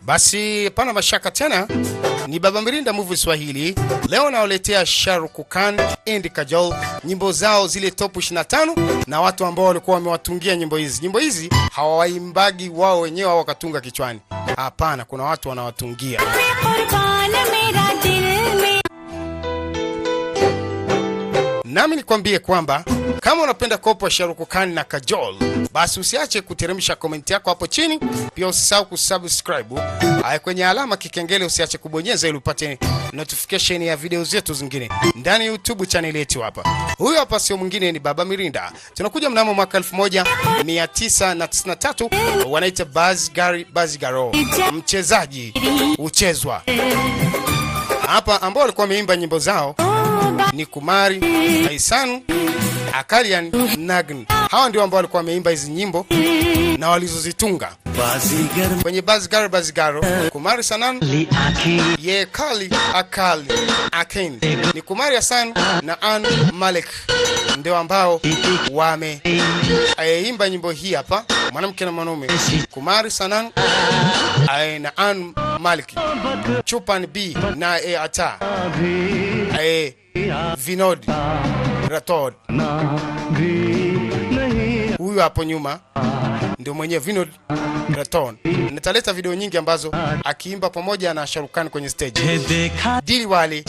Basi pana mashaka tena, ni Baba Mirinda Movie Swahili. Leo naoletea Shahrukh Khan and Kajol, nyimbo zao zile top 25 na watu ambao walikuwa wamewatungia nyimbo hizi. Nyimbo hizi hawaimbagi wao wenyewe au wakatunga kichwani. Hapana, kuna watu wanawatungia. Nami nikwambie kwamba kama unapenda kopo wa Shahrukh Khan na Kajol, basi usiache kuteremsha komenti yako hapo chini. Pia usisahau kusubscribe kwenye alama kikengele, usiache kubonyeza ili upate notification ya video zetu zingine ndani ya YouTube channel yetu hapa. Huyu hapa sio mwingine, ni Baba Mirinda. Tunakuja mnamo mwaka 1993, wanaita Bazigaro, mchezaji uchezwa. Hapa ambao walikuwa wameimba nyimbo zao ni Kumari, Aisan, Akalian, Nagin. Hawa ndio ambao walikuwa wameimba hizi nyimbo na walizozitunga. Kwenye Bazigaro, Kumari Sanan, Ye Kali, Akali, Akin. Ni Kumari Hassan na An Malik ndio ambao wameimba nyimbo hii hapa, mwanamke na mwanaume. Kumari Sanan na An Malik, Chupan B na Ata Vinod Rathod. Huyu hapo nyuma ndio mwenye Vinod Rathod. Nitaleta video nyingi ambazo akiimba pamoja na Shahrukh Khan kwenye stage. Dili wale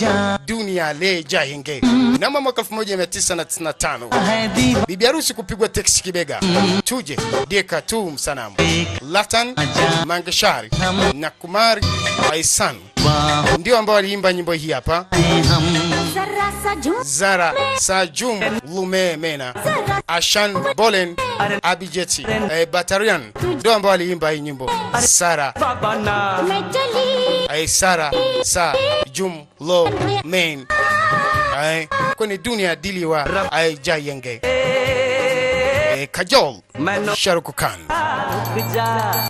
dunia le jahenge. Namba mwaka 1995. Bibi harusi kupigwa teksi kibega. Tuje Deka tu msanamu. Latan Mangeshari na Kumari Aisan ndio ambao waliimba nyimbo hii hapa. Zara Sajum Lume Mena Ashan Bolen Abijeti Batarian ndio ambao waliimba hii nyimbo. Sara Sara Sajum Lo Men kwenye dunia dili wa jayenge. Kajol Shahrukh Khan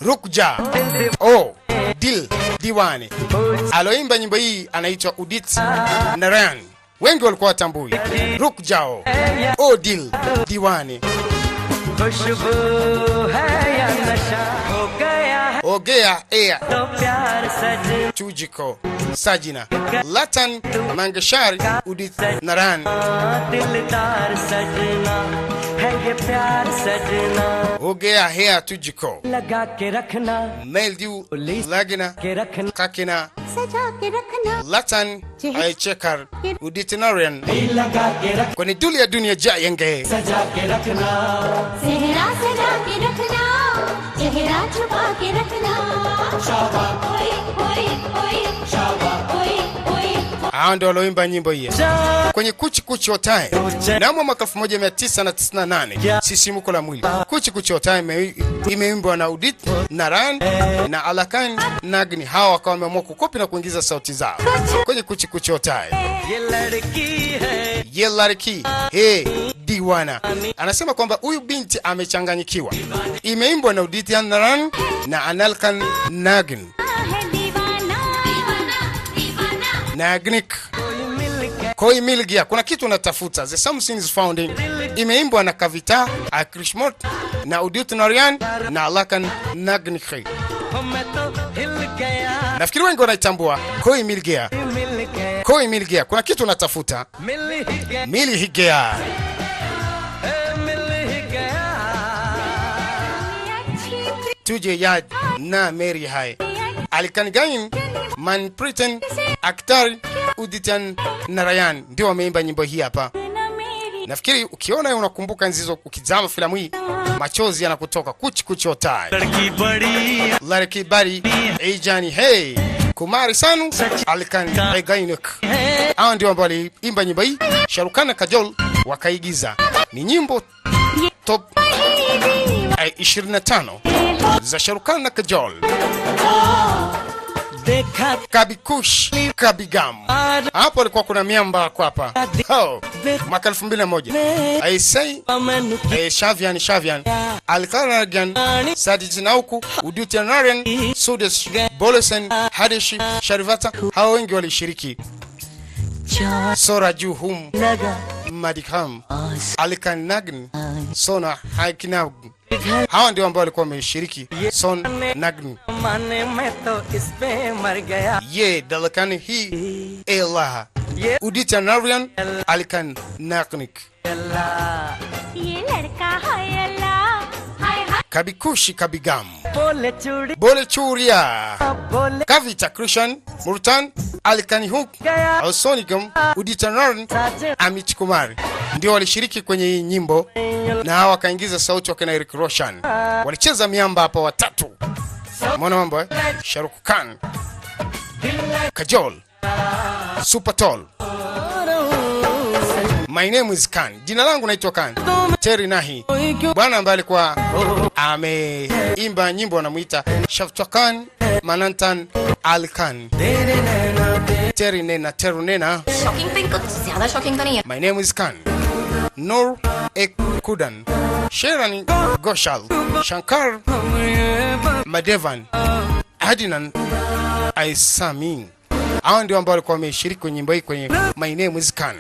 Rukja Dil Diwani. Aloimba nyimbo hii anaitwa Udit Narayan. Wengi walikuwa watambui. Ruk Jao Dil Diwani. Ogea Ea Chujiko Sajina Latan Mangeshari Udit Narayan. Ogea Hea Tujiko Meldiu Lagina Kakina Latan Chekar Udit Narayan kwenye duli ya dunia jayenge. Hao ndio walioimba nyimbo hii kwenye Kuchi Kuchi Otae namo mwaka 1998. Sisimuko la mwili. Kuchi Kuchi Otae imeimbwa na Udit Narayan na Alakan Nagni. Hao wakawa wameamua kukopi na kuingiza sauti zao kwenye Kuchi Kuchi Otae. Ye Lariki Diwana. Anasema kwamba huyu binti amechanganyikiwa. Imeimbwa na Udit Narayan na Analkan Nagin. Nagnik Koi Milgia, kuna kitu unatafuta. The something is found in. Imeimbwa na Kavita Akrishmot na Udit Narayan na Alakan Nagnik. Nafikiri wengi wanaitambua Koi Milgia. Koi Milgia, kuna kitu unatafuta. Mili Higea. Tuje Yad na Mary Hai. Alikangain Manpritan Aktari Udit Narayan ndio wameimba nyimbo hii hapa. Nafikiri ukiona unakumbuka nzizo, ukizama filamu hii machozi yanakutoka. Kuchi Kuchi Otae Lariki Bari Ejani Hey Kumari Sanu Alikan Gainik. Hao ndio ambao waliimba nyimbo hii. Shahrukh Khan na Kajol wakaigiza. Ni nyimbo top 25 za Shahrukh Khan na Kajol. Kabikush Kabigam. Hapo alikuwa kuna miamba kwa hapa. Mwaka 2001. Aisai Shavian Alkaragan Sadijinauku Udit Narayan Sudesh Bolesen Hadishi Sharivata. Hao wengi walishiriki. Sora Juhum Madikam Alikan Nagn Sona Haikinag Hawa ndio ambao walikuwa wameshiriki Son Nagni. Ye dalakani hi Allah Udita Narayan Alikan Nagnik. Kabikushi Kabigam Bole Churia Kavita Krishan Murtan Alikani Huk Alsonikam Udita Narayan Amit Kumar ndio walishiriki kwenye hii nyimbo na hawa wakaingiza sauti wakina Eric Roshan. Walicheza miamba hapa watatu. Mbona mambo Shahrukh Khan, Kajol, Super Tall. My name is Khan. Jina langu naitwa Khan. Terry Nahi. Bwana ambaye alikuwa ameimba nyimbo anamuita Shahrukh Khan Manantan Al Khan. Terry Nena, Teru Nena. My name is Khan. Noor Ek Kudan, Sherani Goshal, Shankar Madevan, Adinan Aisami. Hao ndio ambao walikuwa wameshiriki kwenye nyimbo hii kwenye My Name is Khan.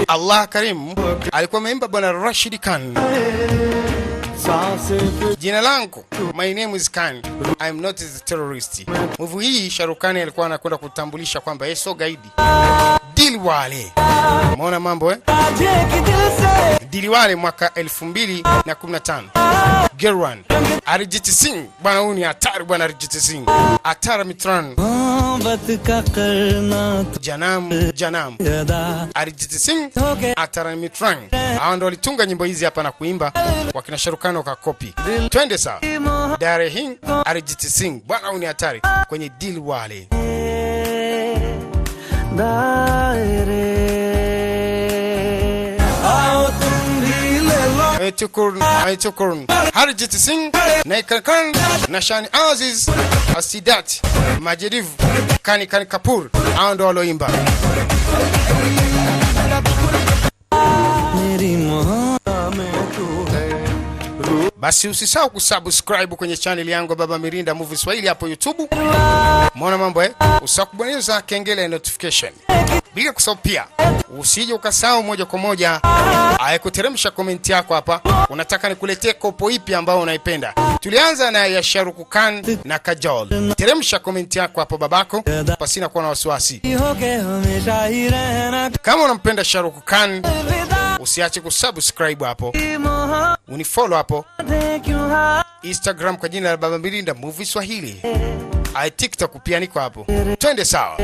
Allah Karim alikuwa ameimba bwana Rashid Khan. Jina langu My name is Khan. I'm not a terrorist. Movie hii Shahrukh Khan alikuwa anakwenda kutambulisha kwamba yeye sio gaidi. Dilwale. Umeona mambo Dilwale mwaka 2015. Gerwan Arijit Singh bwana huyu ni hatari bwana Arijit Singh. Atara Mitran Janam Arijit Singh Atara Mitran. Hao ndio walitunga nyimbo hizi hapa na kuimba wakina Shahrukh Khan wakakopi. Twende sawa. Dare Hing Arijit Singh bwana huyu ni hatari kwenye Dilwale. Aytukurn Arijit Singh Naikar Khan Nashani Aziz Asidat Majediv Kani Kapoor ando waloimba. Basi usisahau kusubscribe kwenye channel yangu Baba Mirinda Movie Swahili hapo YouTube. Muona mambo usisahau kubonyeza kengele ya notification. Bila kusahau pia usije ukasahau moja kwa moja kuteremsha comment yako hapa. Unataka nikuletee kopo ipi ambao unaipenda? Tulianza na ya Shahrukh Khan na Kajol. Teremsha comment yako hapo babako pasina kuwa na wasiwasi. Kama unampenda Shahrukh Khan usiache kusubscribe hapo. Unifollow hapo Instagram kwa jina la Baba Mirinda Movie Swahili. TikTok pia niko hapo. Twende sawa.